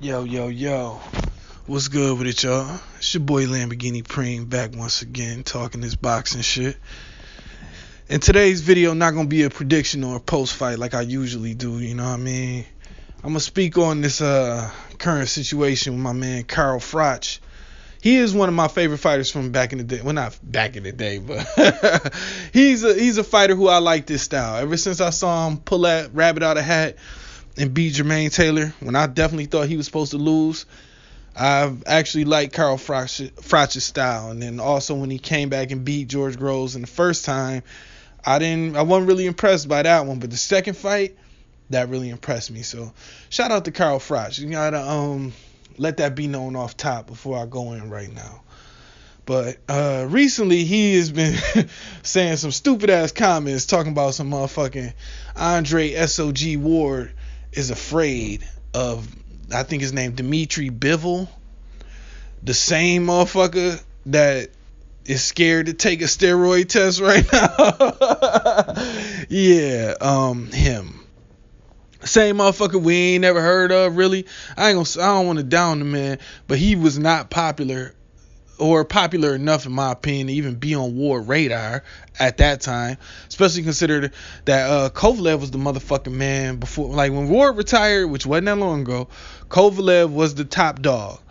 Yo, yo, yo. What's good with it, y'all? It's your boy Lamborghini Preem back once again talking this boxing shit. In today's video, not going to be a prediction or a post fight like I usually do, you know what I mean? I'm going to speak on this current situation with my man Carl Froch. He is one of my favorite fighters from back in the day. Well, not back in the day, but he's a fighter who I like this style. Ever since I saw him pull that rabbit out of hat and beat Jermaine Taylor, when I definitely thought he was supposed to lose, I've actually liked Carl Froch's style. And then also when he came back and beat George Groves in the first time, I wasn't really impressed by that one, but the second fight, that really impressed me. So shout out to Carl Froch. You gotta let that be known off top before I go in right now. But recently he has been saying some stupid ass comments talking about some motherfucking Andre SOG Ward is afraid of, I think his name Dimitri Bivol, the same motherfucker that is scared to take a steroid test right now. Yeah, him. Same motherfucker we ain't never heard of, really. I don't want to down the man, but he was not popular or popular enough, in my opinion, to even be on war radar at that time. Especially considered that Kovalev was the motherfucking man before. Like when Ward retired, which wasn't that long ago, Kovalev was the top dog.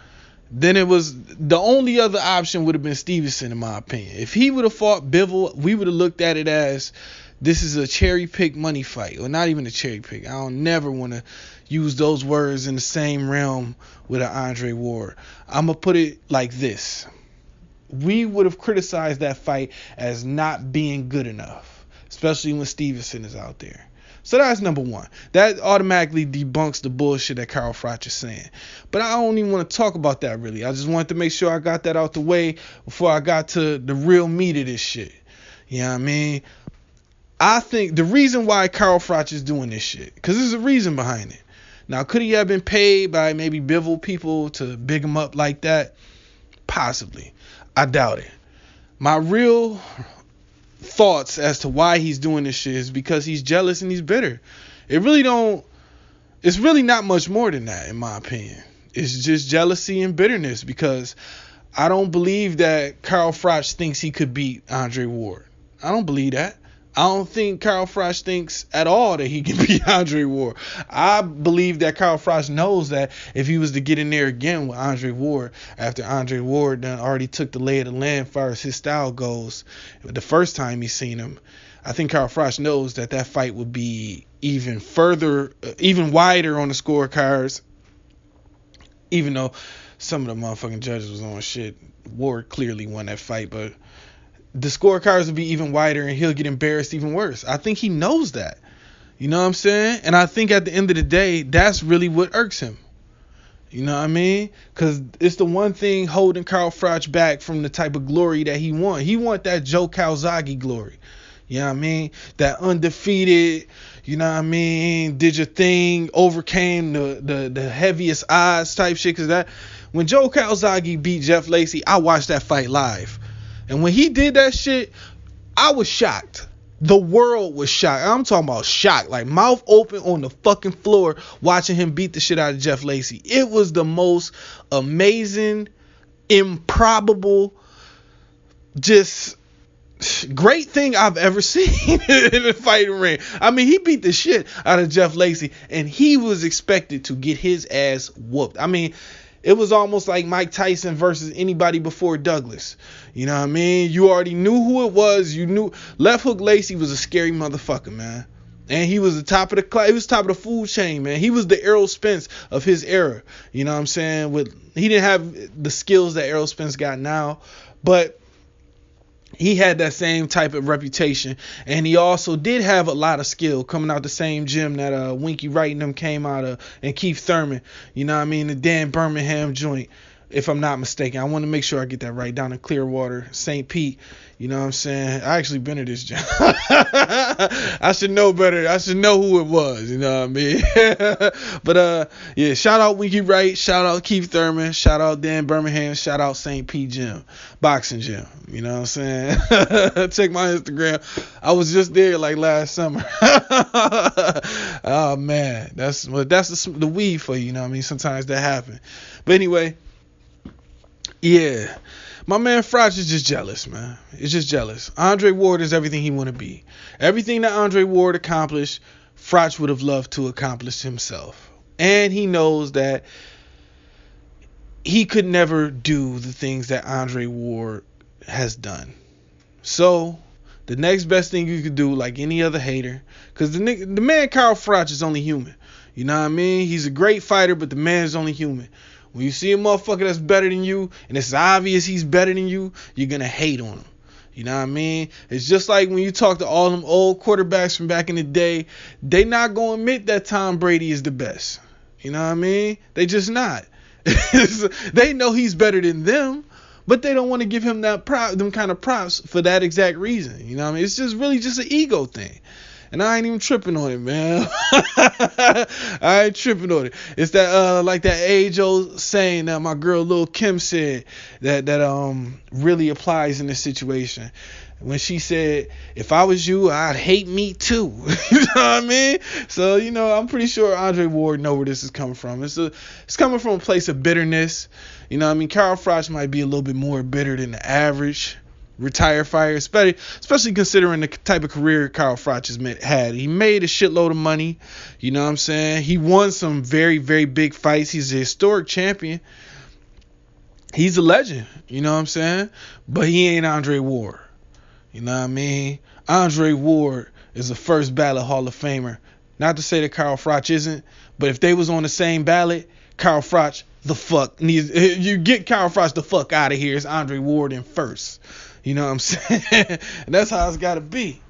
Then it was the only other option would have been Stevenson, in my opinion. If he would have fought Bivol, we would have looked at it as this is a cherry pick money fight, or not even a cherry pick. I don't never want to use those words in the same realm with an Andre Ward. I'm gonna put it like this: we would have criticized that fight as not being good enough, especially when Stevenson is out there. So that's number one. That automatically debunks the bullshit that Carl Froch is saying. But I don't even want to talk about that really. I just wanted to make sure I got that out the way before I got to the real meat of this shit. You know what I mean? I think the reason why Carl Froch is doing this shit, because there's a reason behind it. Now, could he have been paid by maybe Bivol people to big him up like that? Possibly. I doubt it. My real thoughts as to why he's doing this shit is because he's jealous and he's bitter. It's really not much more than that, in my opinion. It's just jealousy and bitterness, because I don't believe that Carl Froch thinks he could beat Andre Ward. I don't believe that. I don't think Carl Froch thinks at all that he can beat Andre Ward. I believe that Carl Froch knows that if he was to get in there again with Andre Ward, after Andre Ward done already took the lay of the land as far as his style goes, the first time he's seen him, I think Carl Froch knows that that fight would be even wider on the scorecards, even though some of the motherfucking judges was on shit. Ward clearly won that fight, but the scorecards will be even wider and he'll get embarrassed even worse. I think he knows that. You know what I'm saying? And I think at the end of the day, that's really what irks him. You know what I mean? Because it's the one thing holding Carl Froch back from the type of glory that he want. He want that Joe Calzaghe glory. You know what I mean? That undefeated, you know what I mean, did your thing, overcame the heaviest odds type shit. Because that, when Joe Calzaghe beat Jeff Lacy, I watched that fight live. And when he did that shit, I was shocked. The world was shocked. I'm talking about shocked. Like mouth open on the fucking floor watching him beat the shit out of Jeff Lacy. It was the most amazing, improbable, just great thing I've ever seen in a fighting ring. I mean, he beat the shit out of Jeff Lacy and he was expected to get his ass whooped. I mean, it was almost like Mike Tyson versus anybody before Douglas. You know what I mean? You already knew who it was. You knew Left Hook Lacy was a scary motherfucker, man. And he was the top of the class. He was top of the food chain, man. He was the Errol Spence of his era. You know what I'm saying? He didn't have the skills that Errol Spence got now, but he had that same type of reputation, and he also did have a lot of skill coming out the same gym that Winky Wright and them came out of, and Keith Thurman, you know what I mean, the Dan Birmingham joint, if I'm not mistaken. I want to make sure I get that right, down in Clearwater, St. Pete. You know what I'm saying? I actually been to this gym. I should know better. I should know who it was. You know what I mean? But yeah, shout out Winky Wright. Shout out Keith Thurman. Shout out Dan Birmingham. Shout out St. Pete Gym. Boxing gym. You know what I'm saying? Check my Instagram. I was just there like last summer. Oh man, that's the weed for you. You know what I mean? Sometimes that happen. But anyway, yeah, my man Froch is just jealous, man. It's just jealous. Andre Ward is everything he want to be. Everything that Andre Ward accomplished, Froch would have loved to accomplish himself. And he knows that he could never do the things that Andre Ward has done. So the next best thing you could do, like any other hater, because the man Carl Froch is only human. You know what I mean? He's a great fighter, but the man is only human. When you see a motherfucker that's better than you, and it's obvious he's better than you, you're going to hate on him. You know what I mean? It's just like when you talk to all them old quarterbacks from back in the day, they not going to admit that Tom Brady is the best. You know what I mean? They just not. They know he's better than them, but they don't want to give him them kind of props for that exact reason. You know what I mean? It's just really just an ego thing. And I ain't even tripping on it, man. I ain't tripping on it. It's that like that age-old saying that my girl Lil Kim said that really applies in this situation. When she said, if I was you, I'd hate me too. You know what I mean? So, you know, I'm pretty sure Andre Ward know where this is coming from. It's coming from a place of bitterness. You know what I mean? Carl Froch might be a little bit more bitter than the average retired fighter, especially considering the type of career Carl Froch has had. He made a shitload of money. You know what I'm saying? He won some very, very big fights. He's a historic champion. He's a legend. You know what I'm saying? But he ain't Andre Ward. You know what I mean? Andre Ward is the first ballot Hall of Famer. Not to say that Carl Froch isn't, but if they was on the same ballot, Carl Froch you get Carl Froch the fuck out of here. It's Andre Ward in first. You know what I'm saying? And that's how it's got to be.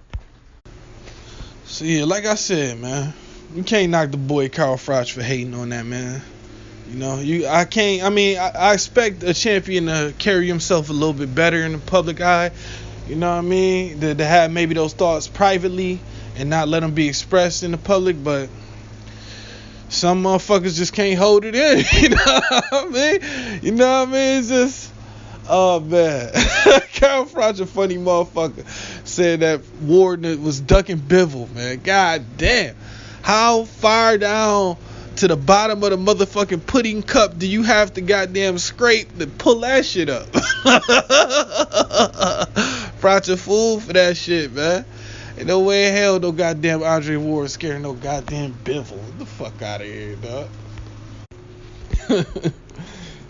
So yeah, like I said, man, you can't knock the boy Carl Froch for hating on that, man. You know, I expect a champion to carry himself a little bit better in the public eye. You know what I mean? To have maybe those thoughts privately and not let them be expressed in the public, but some motherfuckers just can't hold it in. You know what I mean? You know what I mean? It's just, oh man. Carl Froch, a funny motherfucker, said that Ward was ducking Bivol, man. God damn. How far down to the bottom of the motherfucking pudding cup do you have to goddamn scrape to pull that shit up? Froch a fool for that shit, man. Ain't no way in hell no goddamn Andre Ward scaring no goddamn Bivol. Get the fuck out of here, dog.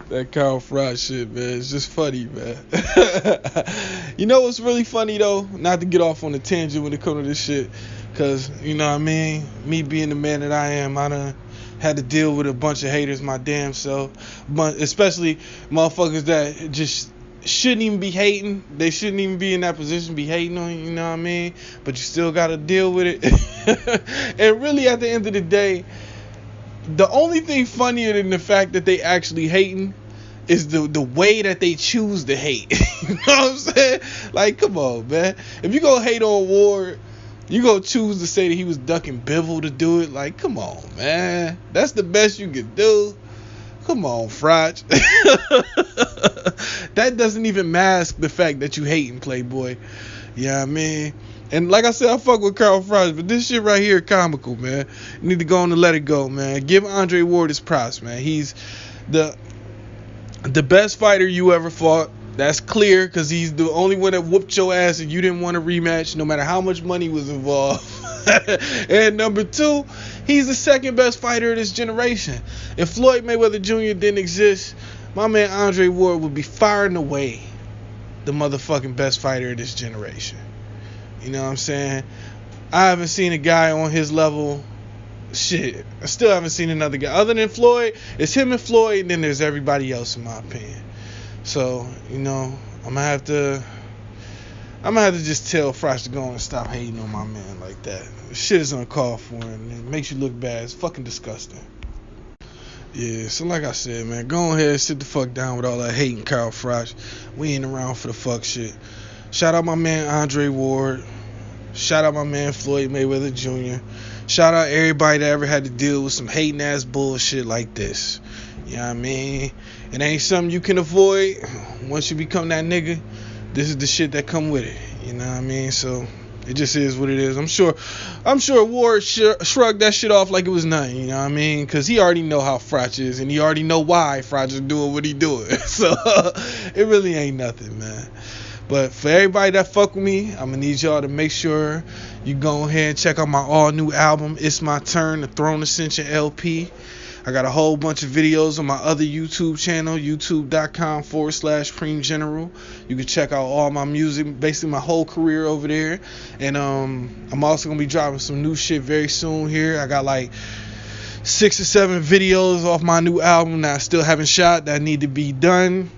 That Carl Froch shit, man. It's just funny, man. You know what's really funny, though? Not to get off on a tangent when it comes to this shit. Because, you know what I mean? Me being the man that I am, I done had to deal with a bunch of haters my damn self. But especially motherfuckers that just shouldn't even be hating. They shouldn't even be in that position, be hating on you, you know what I mean? But you still got to deal with it. And really, at the end of the day, the only thing funnier than the fact that they actually hating is the way that they choose to hate. You know what I'm saying? Like, come on, man. If you go hate on Ward, you go choose to say that he was ducking Bivol to do it. Like, come on, man. That's the best you could do. Come on, Froch. That doesn't even mask the fact that you hating, Playboy. You know what I mean? And like I said, I fuck with Carl Froch, but this shit right here comical, man. You need to go on and let it go, man. Give Andre Ward his props, man. He's the best fighter you ever fought. That's clear, because he's the only one that whooped your ass and you didn't want a rematch, no matter how much money was involved. And number two, he's the second best fighter of this generation. If Floyd Mayweather Jr. didn't exist, my man Andre Ward would be far and away the motherfucking best fighter of this generation. You know what I'm saying? I haven't seen a guy on his level. Shit, I still haven't seen another guy. Other than Floyd, it's him and Floyd, and then there's everybody else, in my opinion. So, you know, I'm gonna have to just tell Froch to go and stop hating on my man like that. Shit is uncalled for, and it makes you look bad. It's fucking disgusting. Yeah, so like I said, man, go ahead and sit the fuck down with all that hating, Carl Froch. We ain't around for the fuck shit. Shout out my man Andre Ward. Shout out my man Floyd Mayweather Jr. Shout out everybody that ever had to deal with some hating ass bullshit like this. You know what I mean? It ain't something you can avoid. Once you become that nigga, this is the shit that come with it. You know what I mean? So It just is what it is. I'm sure Ward shrugged that shit off like it was nothing, you know what I mean? Because he already know how Froch is, and he already know why Froch is doing what he doing. So it really ain't nothing, man. But for everybody that fuck with me, I'm gonna need y'all to make sure you go ahead and check out my all new album, It's My Turn, the Throne Ascension LP. I got a whole bunch of videos on my other YouTube channel, youtube.com/SupremeGeneral. You can check out all my music, basically my whole career over there. And I'm also gonna be dropping some new shit very soon here. I got like 6 or 7 videos off my new album that I still haven't shot that need to be done.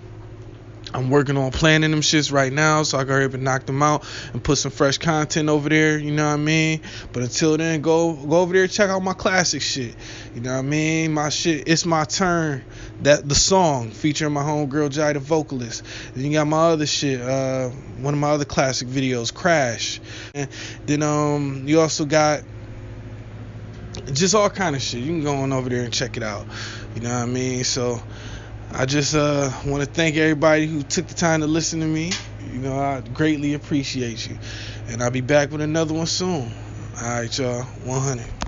I'm working on planning them shits right now so I can hurry up and knock them out and put some fresh content over there, you know what I mean? But until then, go over there and check out my classic shit. You know what I mean? My shit, It's My Turn, the song featuring my homegirl Jai, the vocalist. Then you got my other shit, one of my other classic videos, Crash. And then you also got just all kind of shit. You can go on over there and check it out. You know what I mean? So I just want to thank everybody who took the time to listen to me. You know, I greatly appreciate you. And I'll be back with another one soon. All right, y'all. 100.